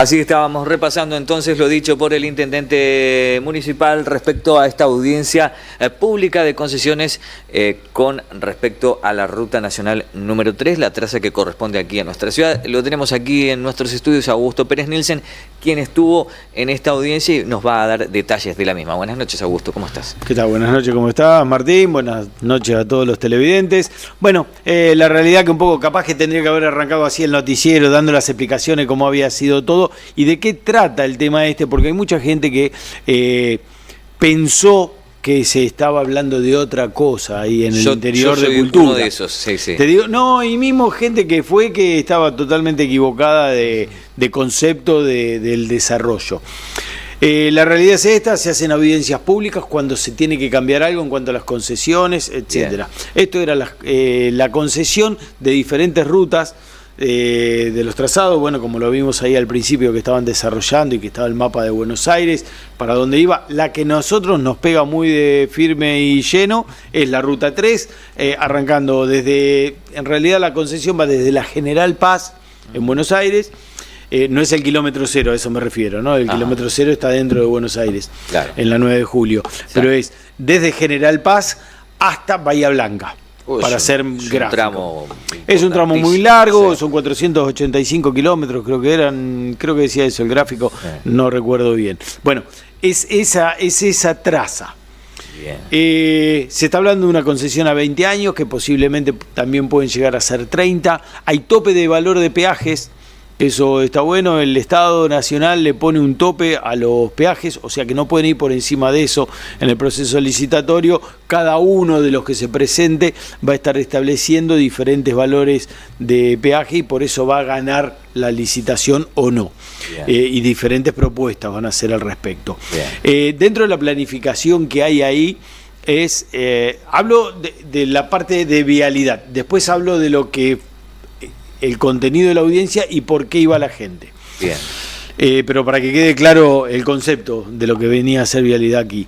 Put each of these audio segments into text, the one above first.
Así estábamos repasando entonces lo dicho por el intendente municipal respecto a esta audiencia pública de concesiones con respecto a la Ruta Nacional número 3, la traza que corresponde aquí a nuestra ciudad. Lo tenemos aquí en nuestros estudios Augusto Pérez Nielsen, quien estuvo en esta audiencia y nos va a dar detalles de la misma. Buenas noches, Augusto, ¿cómo estás? ¿Qué tal? Buenas noches, ¿cómo estás, Martín? Buenas noches a todos los televidentes. Bueno, la realidad que un poco capaz que tendría que haber arrancado así el noticiero, dando las explicaciones de cómo había sido todo y de qué trata el tema este, porque hay mucha gente que pensó que se estaba hablando de otra cosa ahí en el interior de Cultura. Uno de esos, sí. Te digo, no, y mismo gente que estaba totalmente equivocada de concepto del desarrollo. La realidad es esta: se hacen audiencias públicas cuando se tiene que cambiar algo en cuanto a las concesiones, etcétera. Esto era la concesión de diferentes rutas de los trazados, bueno, como lo vimos ahí al principio que estaban desarrollando y que estaba el mapa de Buenos Aires, para dónde iba. La que nosotros nos pega muy de firme y lleno es la Ruta 3, arrancando en realidad la concesión va desde la General Paz en Buenos Aires. No es el kilómetro cero, a eso me refiero, ¿no? El kilómetro cero está dentro de Buenos Aires, claro, en la 9 de julio. Exacto. Pero es desde General Paz hasta Bahía Blanca, para ser gráfico. Es un tramo muy largo, sí. Son 485 kilómetros, creo que decía eso el gráfico, no recuerdo bien. Bueno, es esa traza. Se está hablando de una concesión a 20 años, que posiblemente también pueden llegar a ser 30. Hay tope de valor de peajes. Eso está bueno, el Estado Nacional le pone un tope a los peajes, o sea que no pueden ir por encima de eso en el proceso licitatorio. Cada uno de los que se presente va a estar estableciendo diferentes valores de peaje y por eso va a ganar la licitación o no. Y diferentes propuestas van a hacer al respecto. Dentro de la planificación que hay ahí, hablo de la parte de vialidad, después hablo de lo que el contenido de la audiencia y por qué iba la gente. Bien. Pero para que quede claro el concepto de lo que venía a ser vialidad aquí.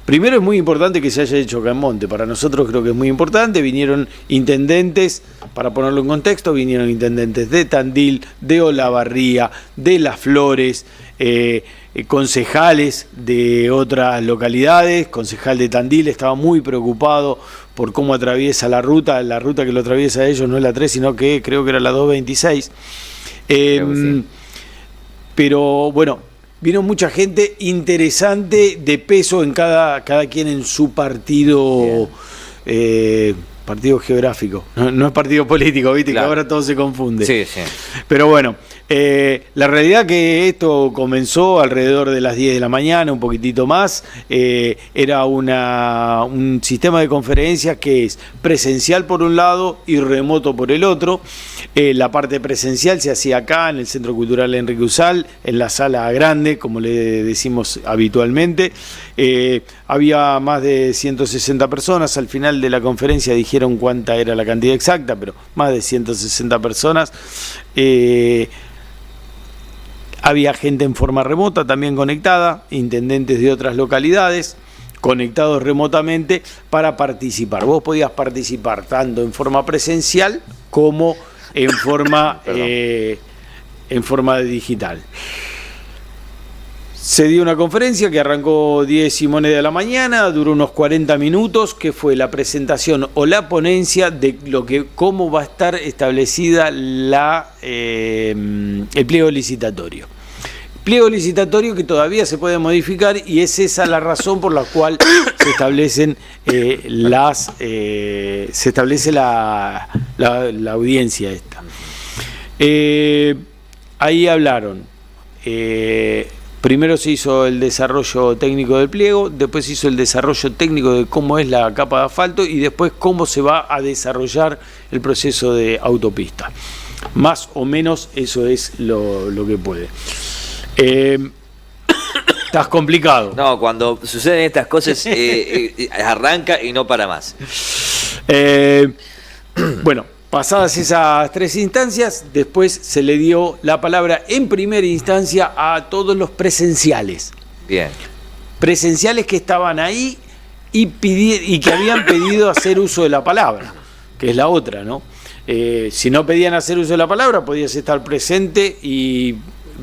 Primero, es muy importante que se haya hecho acá en Monte. Para nosotros creo que es muy importante. Vinieron intendentes, para ponerlo en contexto, vinieron intendentes de Tandil, de Olavarría, de Las Flores, concejales de otras localidades. Concejal de Tandil estaba muy preocupado por cómo atraviesa la ruta que lo atraviesa a ellos no es la 3, sino que creo que era la 226. Sí. Pero bueno, vino mucha gente interesante de peso en cada quien en su partido, partido geográfico, no es partido político, ¿viste? Claro. Que ahora todo se confunde. Sí. Pero bueno, la realidad que esto comenzó alrededor de las 10 de la mañana, un poquitito más. Era un sistema de conferencias que es presencial por un lado y remoto por el otro. La parte presencial se hacía acá en el Centro Cultural Enrique Usal, en la sala grande, como le decimos habitualmente. Había más de 160 personas. Al final de la conferencia dijeron cuánta era la cantidad exacta, pero más de 160 personas. Había gente en forma remota también conectada, intendentes de otras localidades conectados remotamente para participar. Vos podías participar tanto en forma presencial como en forma digital. Se dio una conferencia que arrancó 10:00 de la mañana, duró unos 40 minutos, que fue la presentación o la ponencia de cómo va a estar establecida el pliego licitatorio. Pliego licitatorio que todavía se puede modificar y es esa la razón por la cual se establecen se establece la audiencia esta. Ahí hablaron. Primero se hizo el desarrollo técnico del pliego, después se hizo el desarrollo técnico de cómo es la capa de asfalto y después cómo se va a desarrollar el proceso de autopista. Más o menos eso es lo que puede. Estás complicado. No, cuando suceden estas cosas arranca y no para más. Bueno, pasadas esas 3 instancias, después se le dio la palabra en primera instancia a todos los presenciales. Bien. Presenciales que estaban ahí y que habían pedido hacer uso de la palabra, que es la otra, ¿no? Si no pedían hacer uso de la palabra, podías estar presente y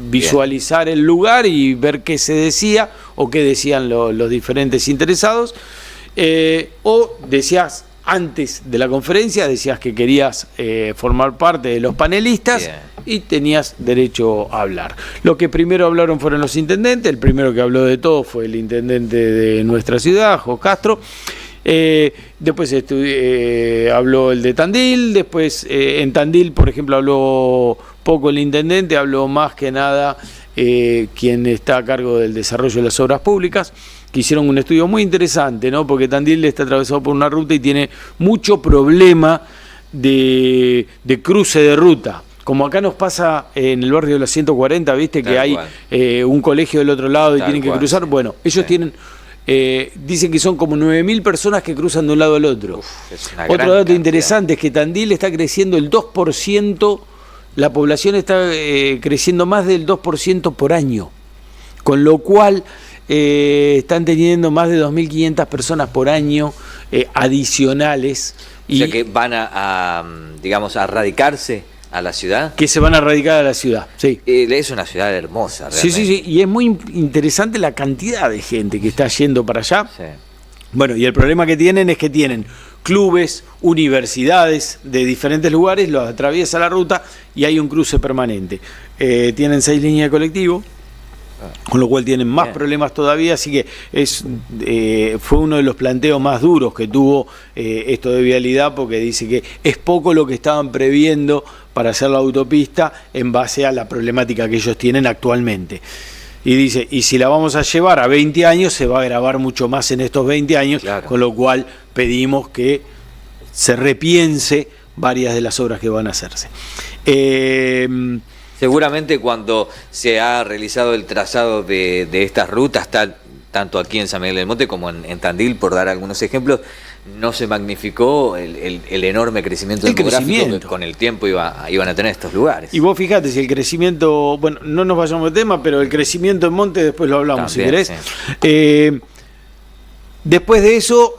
visualizar el lugar y ver qué se decía o qué decían los diferentes interesados. O decías, antes de la conferencia, decías que querías formar parte de los panelistas. Bien. Y tenías derecho a hablar. Los que primero hablaron fueron los intendentes. El primero que habló de todo fue el intendente de nuestra ciudad, Jo Castro. Después habló el de Tandil. Después en Tandil, por ejemplo, habló poco el intendente, habló más que nada quien está a cargo del desarrollo de las obras públicas, que hicieron un estudio muy interesante, ¿no? Porque Tandil está atravesado por una ruta y tiene mucho problema de cruce de ruta. Como acá nos pasa en el barrio de la 140, ¿viste? Que hay un colegio del otro lado y tienen que cruzar. Bueno, ellos tienen... dicen que son como 9.000 personas que cruzan de un lado al otro. Otro dato interesante es que Tandil está creciendo el 2%, la población está creciendo más del 2% por año, con lo cual están teniendo más de 2.500 personas por año adicionales. O sea que van digamos, a radicarse a la ciudad. Que se van a radicar a la ciudad, sí. Es una ciudad hermosa, realmente. Sí, y es muy interesante la cantidad de gente que está yendo para allá. Sí. Bueno, y el problema que tienen es que tienen clubes, universidades de diferentes lugares, los atraviesa la ruta y hay un cruce permanente. Tienen 6 líneas de colectivo, con lo cual tienen más problemas todavía, así que fue uno de los planteos más duros que tuvo esto de vialidad, porque dice que es poco lo que estaban previendo para hacer la autopista en base a la problemática que ellos tienen actualmente. Y dice, y si la vamos a llevar a 20 años, se va a agravar mucho más en estos 20 años, claro. Con lo cual pedimos que se repiense varias de las obras que van a hacerse. Seguramente cuando se ha realizado el trazado de estas rutas, tanto aquí en San Miguel del Monte como en Tandil, por dar algunos ejemplos, no se magnificó el enorme crecimiento demográfico que con el tiempo iban a tener estos lugares. Y vos fijate, si el crecimiento, bueno, no nos vayamos de tema, pero el crecimiento en Monte después lo hablamos, también, si querés. Sí. Después de eso,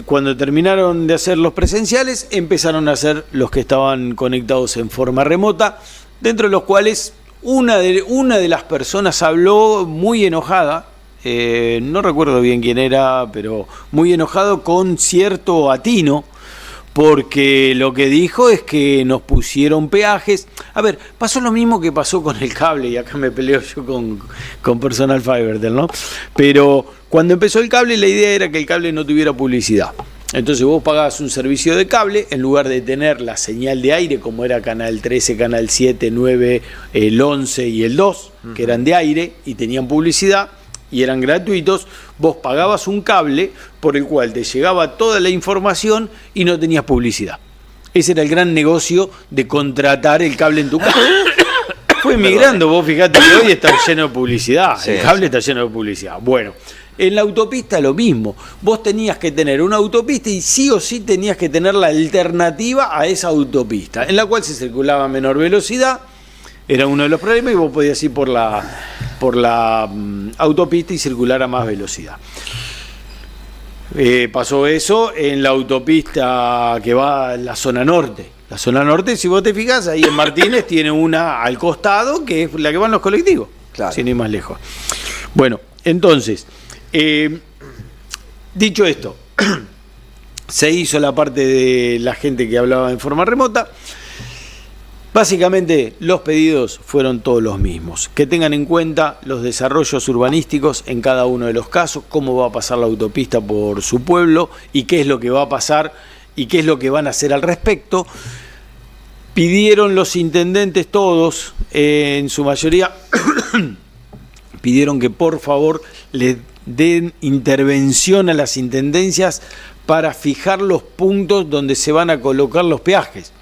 cuando terminaron de hacer los presenciales, empezaron a hacer los que estaban conectados en forma remota, dentro de los cuales una de las personas habló muy enojada, no recuerdo bien quién era, pero muy enojado con cierto atino, porque lo que dijo es que nos pusieron peajes. A ver, pasó lo mismo que pasó con el cable, y acá me peleo yo con Personal Fiber, ¿no? Pero cuando empezó el cable, la idea era que el cable no tuviera publicidad. Entonces vos pagabas un servicio de cable, en lugar de tener la señal de aire, como era Canal 13, Canal 7, 9, el 11 y el 2, que eran de aire y tenían publicidad y eran gratuitos, vos pagabas un cable por el cual te llegaba toda la información y no tenías publicidad. Ese era el gran negocio de contratar el cable en tu casa. Fue migrando, vos fijate que hoy está lleno de publicidad, sí, el cable está lleno de publicidad. Bueno, en la autopista lo mismo, vos tenías que tener una autopista y sí o sí tenías que tener la alternativa a esa autopista, en la cual se circulaba a menor velocidad, era uno de los problemas, y vos podías ir por la autopista y circular a más velocidad. Pasó eso en la autopista que va a la zona norte. La zona norte, si vos te fijás, ahí en Martínez tiene una al costado, que es la que van los colectivos, claro, sin ir más lejos. Bueno, entonces, dicho esto, se hizo la parte de la gente que hablaba en forma remota. Básicamente los pedidos fueron todos los mismos, que tengan en cuenta los desarrollos urbanísticos en cada uno de los casos, cómo va a pasar la autopista por su pueblo y qué es lo que va a pasar y qué es lo que van a hacer al respecto. Pidieron los intendentes todos, en su mayoría, pidieron que por favor le den intervención a las intendencias para fijar los puntos donde se van a colocar los peajes,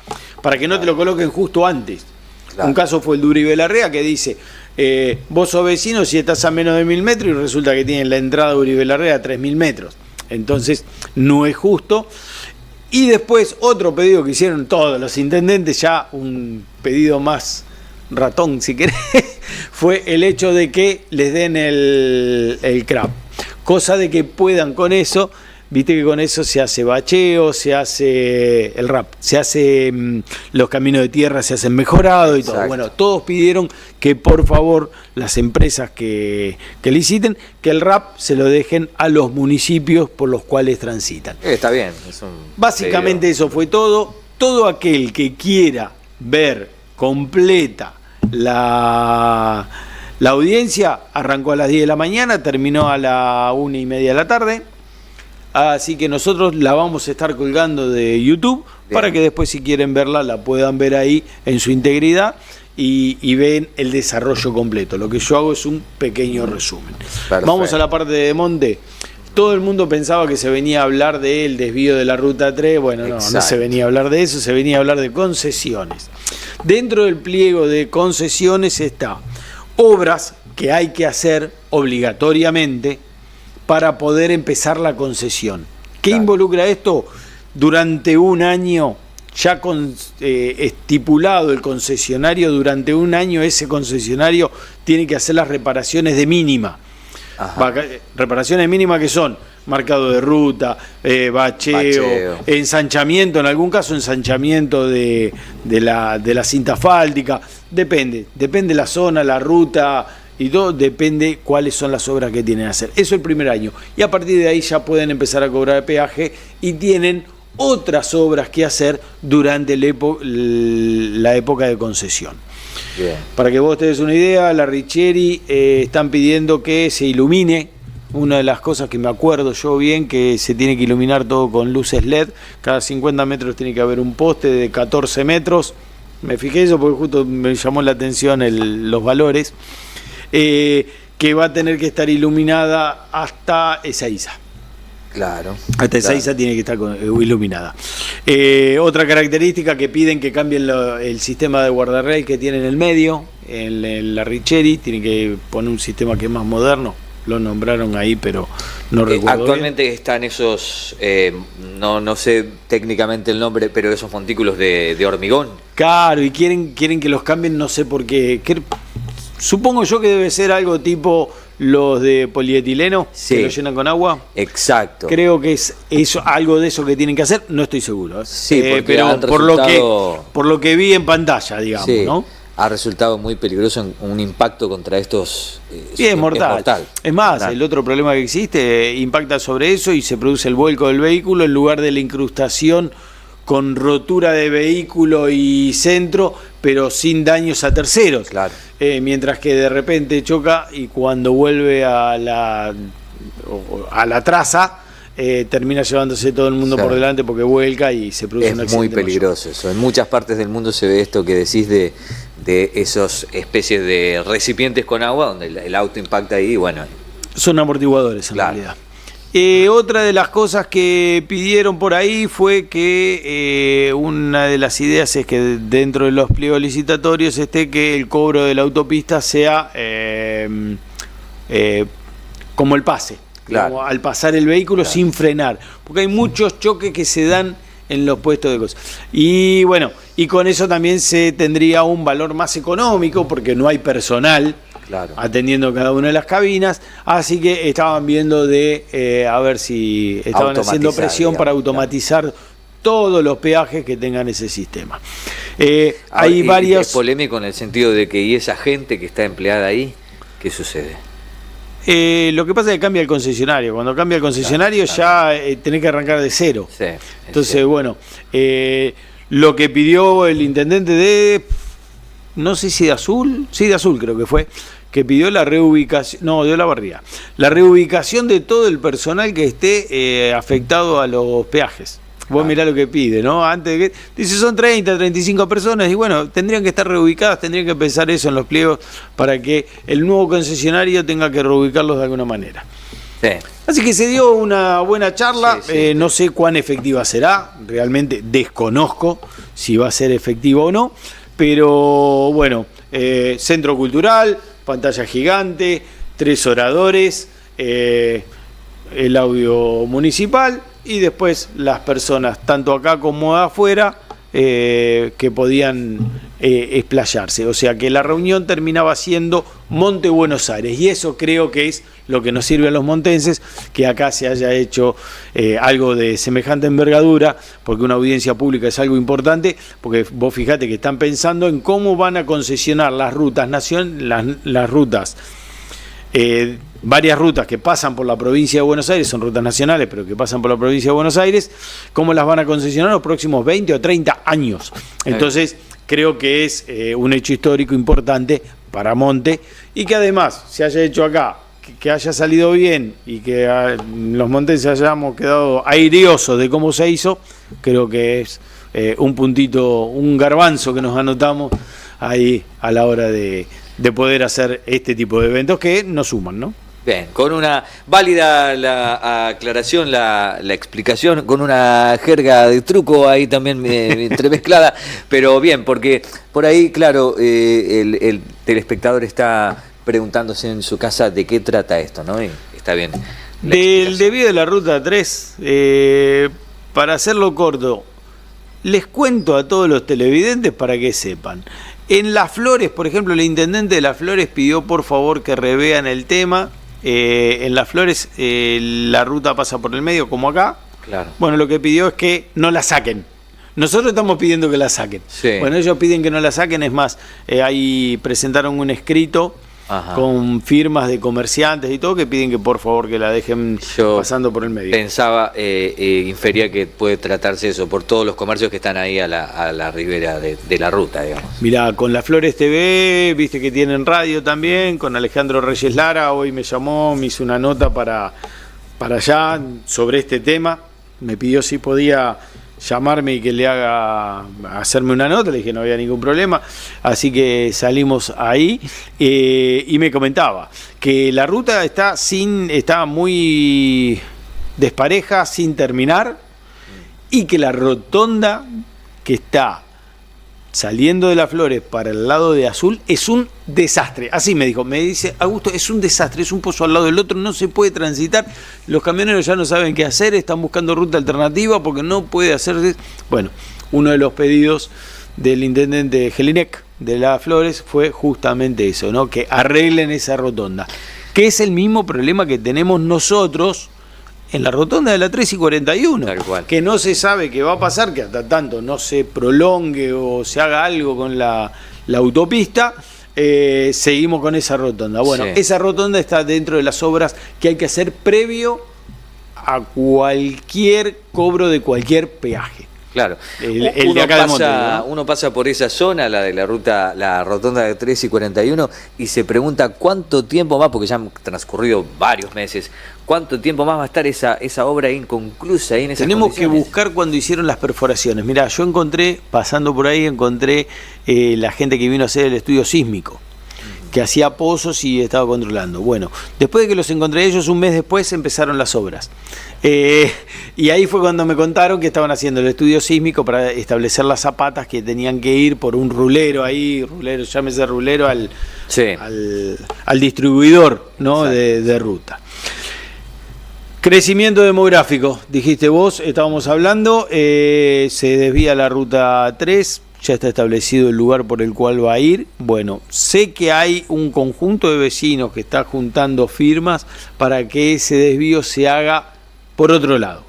para que no te lo coloquen justo antes. Claro. Un caso fue el de Uribe Larrea, que dice, vos sos vecino si estás a menos de 1000 metros y resulta que tienen la entrada de Uribe Larrea a 3000 metros. Entonces no es justo. Y después otro pedido que hicieron todos los intendentes, ya un pedido más ratón si querés, fue el hecho de que les den el CRAP. Cosa de que puedan con eso viste que con eso se hace bacheo, se hace el RAP, se hace los caminos de tierra se hacen mejorados y todo. Exacto. Bueno, todos pidieron que por favor las empresas que liciten, que el RAP se lo dejen a los municipios por los cuales transitan. Está bien. Básicamente eso fue todo. Todo aquel que quiera ver completa la audiencia, arrancó a las 10 de la mañana, terminó a la 1:30 de la tarde. Así que nosotros la vamos a estar colgando de YouTube. Bien. Para que después, si quieren verla, la puedan ver ahí en su integridad y ven el desarrollo completo. Lo que yo hago es un pequeño resumen. Perfecto. Vamos a la parte de monte. Todo el mundo pensaba que se venía a hablar del desvío de la Ruta 3. Bueno, no se venía a hablar de eso, se venía a hablar de concesiones. Dentro del pliego de concesiones está obras que hay que hacer obligatoriamente para poder empezar la concesión. ¿Qué involucra esto? Durante un año, ya estipulado el concesionario, durante un año ese concesionario tiene que hacer las reparaciones de mínima. Reparaciones mínimas que son marcado de ruta, bacheo, ensanchamiento, en algún caso ensanchamiento de la cinta asfáltica, depende la zona, la ruta y todo, depende cuáles son las obras que tienen que hacer. Eso el primer año. Y a partir de ahí ya pueden empezar a cobrar el peaje y tienen otras obras que hacer durante la época de concesión. Bien. Para que vos te des una idea, la Richeri están pidiendo que se ilumine. Una de las cosas que me acuerdo yo bien, que se tiene que iluminar todo con luces LED. Cada 50 metros tiene que haber un poste de 14 metros. Me fijé eso porque justo me llamó la atención los valores. Que va a tener que estar iluminada hasta Ezeiza. Claro. Hasta Ezeiza tiene que estar iluminada. Otra característica que piden que cambien el sistema de guardarrail que tiene en el medio, en la Richeri, tienen que poner un sistema que es más moderno. Lo nombraron ahí, pero no recuerdo. Actualmente bien. Están esos, no sé técnicamente el nombre, pero esos montículos de hormigón. Claro, y quieren que los cambien, no sé por qué. Supongo yo que debe ser algo tipo los de polietileno, sí, que lo llenan con agua. Exacto. Creo que es eso, algo de eso que tienen que hacer, no estoy seguro. Sí, pero por lo que vi en pantalla, digamos, sí, ¿no? Ha resultado muy peligroso un impacto contra estos. Sí, es mortal. Es más, el otro problema que existe, impacta sobre eso y se produce el vuelco del vehículo en lugar de la incrustación con rotura de vehículo y centro, pero sin daños a terceros. Claro. Mientras que de repente choca y cuando vuelve a la traza, termina llevándose todo el mundo por delante porque vuelca y se produce un accidente. Es muy peligroso mayor. Eso. En muchas partes del mundo se ve esto que decís de esos especies de recipientes con agua donde el auto impacta ahí y bueno. Son amortiguadores en realidad. Otra de las cosas que pidieron por ahí fue que una de las ideas es que dentro de los pliegos licitatorios esté que el cobro de la autopista sea como el pase, claro, al pasar el vehículo, claro, sin frenar, porque hay muchos choques que se dan en los puestos de cosas. Y bueno, y con eso también se tendría un valor más económico porque no hay personal, claro, atendiendo cada una de las cabinas, así que estaban viendo a ver si estaban haciendo presión, digamos, para automatizar, claro, todos los peajes que tengan ese sistema. Hay varios... Es polémico en el sentido de que, ¿y esa gente que está empleada ahí, qué sucede? Lo que pasa es que cambia el concesionario. Cuando cambia el concesionario, claro, ya tenés que arrancar de cero. Sí, entonces, cierto. Bueno, lo que pidió el intendente de... No sé si de Azul, sí, de Azul creo que fue, que pidió la reubicación, no, de Olavarría, la reubicación de todo el personal que esté afectado a los peajes. Vos mirá lo que pide, ¿no? Antes de que dice son 30, 35 personas y bueno, tendrían que estar reubicadas, tendrían que pensar eso en los pliegos para que el nuevo concesionario tenga que reubicarlos de alguna manera. Sí. Así que se dio una buena charla, sí, no sé cuán efectiva será, realmente desconozco si va a ser efectiva o no, pero bueno, centro cultural, pantalla gigante, 3 oradores, el audio municipal y después las personas, tanto acá como afuera, que podían explayarse. O sea que la reunión terminaba siendo Monte Buenos Aires, y eso creo que es lo que nos sirve a los montenses, que acá se haya hecho algo de semejante envergadura, porque una audiencia pública es algo importante, porque vos fijate que están pensando en cómo van a concesionar las rutas, las rutas, varias rutas que pasan por la provincia de Buenos Aires, son rutas nacionales, pero que pasan por la provincia de Buenos Aires, cómo las van a concesionar los próximos 20 o 30 años. Entonces, creo que es un hecho histórico importante para Monte, y que además se haya hecho acá, que haya salido bien, y que los montenses hayamos quedado airiosos de cómo se hizo, creo que es un puntito, un garbanzo que nos anotamos ahí a la hora de poder hacer este tipo de eventos que nos suman, ¿no? Bien, con una válida la aclaración, la explicación, con una jerga de truco ahí también entremezclada, pero bien, porque por ahí, claro, el telespectador está preguntándose en su casa de qué trata esto, ¿no? Y está bien. Del desvío de la Ruta 3, para hacerlo corto, les cuento a todos los televidentes para que sepan. En Las Flores, por ejemplo, el intendente de Las Flores pidió por favor que revean el tema. En Las Flores la ruta pasa por el medio, como acá. Claro. Bueno, lo que pidió es que no la saquen. Nosotros estamos pidiendo que la saquen. Sí. Bueno, ellos piden que no la saquen, es más, ahí presentaron un escrito. Ajá. Con firmas de comerciantes y todo, que piden que por favor que la dejen pasando por el medio. Pensaba, infería que puede tratarse eso por todos los comercios que están ahí a la ribera de la ruta, digamos. Mirá, con Las Flores TV, viste que tienen radio también, con Alejandro Reyes Lara, hoy me llamó, me hizo una nota para allá sobre este tema, me pidió si podía llamarme y que le hacerme una nota, le dije no había ningún problema, así que salimos ahí, y me comentaba que la ruta está muy despareja, sin terminar, y que la rotonda que está saliendo de Las Flores para el lado de Azul es un desastre. Así me dijo, me dice Augusto, es un desastre, es un pozo al lado del otro, no se puede transitar, los camioneros ya no saben qué hacer, están buscando ruta alternativa porque no puede hacer. Bueno, uno de los pedidos del intendente Jelinek de Las Flores fue justamente eso, ¿no? Que arreglen esa rotonda, que es el mismo problema que tenemos nosotros en la rotonda de la 3 y 41, que no se sabe qué va a pasar, que hasta tanto no se prolongue o se haga algo con la autopista, seguimos con esa rotonda. Bueno, sí. Esa rotonda está dentro de las obras que hay que hacer previo a cualquier cobro de cualquier peaje. Claro, el de acá de Monte, ¿no? Uno pasa por esa zona, la de la ruta, la rotonda de 3 y 41, y se pregunta cuánto tiempo más, porque ya han transcurrido varios meses, cuánto tiempo más va a estar esa obra inconclusa ahí en esas Tenemos condiciones. Que buscar cuando hicieron las perforaciones. Mirá, yo encontré, pasando por ahí, la gente que vino a hacer el estudio sísmico, que hacía pozos y estaba controlando. Bueno, después de que los encontré ellos, un mes después empezaron las obras. Y ahí fue cuando me contaron que estaban haciendo el estudio sísmico para establecer las zapatas, que tenían que ir por un rulero ahí, llámese rulero al distribuidor, ¿no? de ruta. Crecimiento demográfico, dijiste vos, estábamos hablando, se desvía la ruta 3, ya está establecido el lugar por el cual va a ir. Bueno, sé que hay un conjunto de vecinos que está juntando firmas para que ese desvío se haga por otro lado,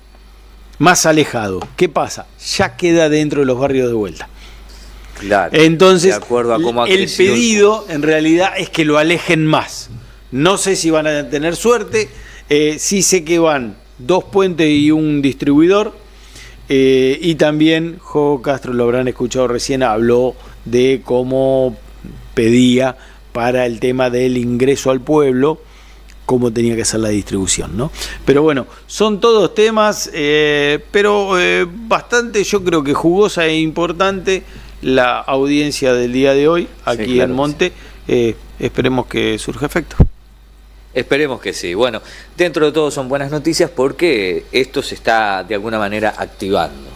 más alejado. ¿Qué pasa? Ya queda dentro de los barrios de vuelta. Claro. Entonces, de acuerdo a cómo ha el pedido en realidad es que lo alejen más. No sé si van a tener suerte, sí sé que van 2 puentes y un distribuidor. Y también Jo Castro, lo habrán escuchado recién, habló de cómo pedía para el tema del ingreso al pueblo, cómo tenía que ser la distribución, ¿no? Pero bueno, son todos temas, pero bastante, yo creo que jugosa e importante la audiencia del día de hoy aquí, sí, claro, en Monte. Sí. Esperemos que surja efecto. Esperemos que sí. Bueno, dentro de todo son buenas noticias porque esto se está de alguna manera activando,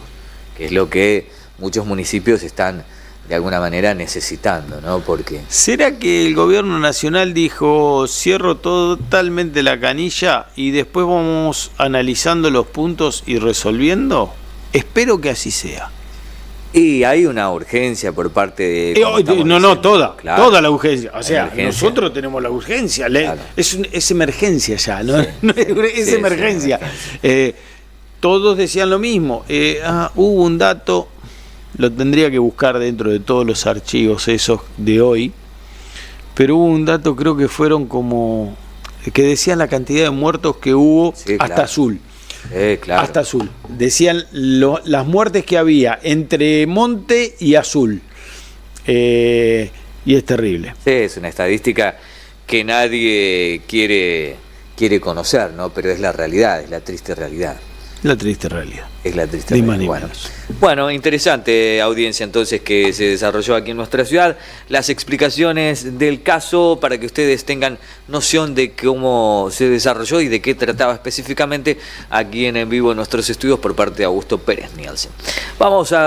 que es lo que muchos municipios están de alguna manera necesitando, ¿no? Porque ¿será que el gobierno nacional dijo cierro totalmente la canilla y después vamos analizando los puntos y resolviendo? Espero que así sea. Y hay una urgencia por parte de... como estamos no, diciendo. toda, Claro. toda la urgencia. O sea, Emergencia. nosotros tenemos la urgencia. Claro. Es emergencia ya, ¿no? Sí. No es Sí, emergencia. sí, Todos decían lo mismo. Hubo un dato, lo tendría que buscar dentro de todos los archivos esos de hoy, pero hubo un dato, creo que fueron como... que decían la cantidad de muertos que hubo Sí, hasta claro. Azul. Claro. Hasta Azul. Decían las muertes que había entre Monte y Azul. Y es terrible. Sí, es una estadística que nadie quiere conocer, ¿no? Pero es la realidad, es la triste realidad. La triste realidad. Es la triste Ni realidad. más ni Bueno. menos. Bueno, interesante audiencia entonces que se desarrolló aquí en nuestra ciudad. Las explicaciones del caso para que ustedes tengan noción de cómo se desarrolló y de qué trataba específicamente aquí en vivo en nuestros estudios por parte de Augusto Pérez Nielsen. Vamos a